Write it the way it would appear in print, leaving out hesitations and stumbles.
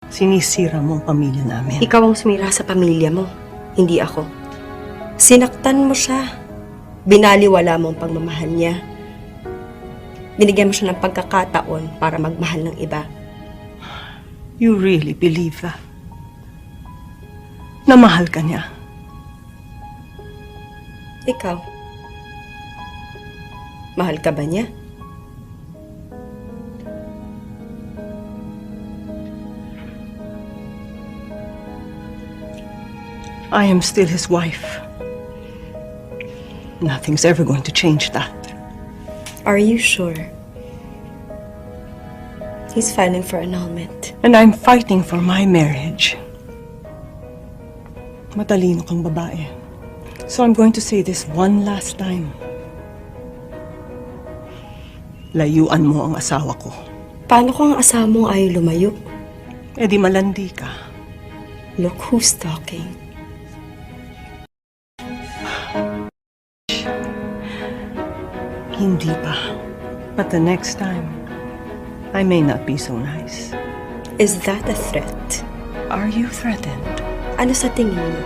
Sinisira mo ang pamilya namin. Ikaw ang sumira sa pamilya mo, hindi ako. Sinaktan mo siya. Binaliwala mo ang pagmamahal niya. Binigyan mo siya ng pagkakataon para magmahal ng iba. You really believe that? Na mahal ka niya? Ikaw, mahal ka ba niya? I am still his wife. Nothing's ever going to change that. Are you sure? He's filing for annulment. And I'm fighting for my marriage. Matalino kang babae. So I'm going to say this one last time. Layuan mo ang asawa ko. Paano kung ang asawa mo ay lumayo? E di malandi ka. Look who's talking. Hindi pa. But the next time, I may not be so nice. Is that a threat? Are you threatened? Ano sa tingin mo?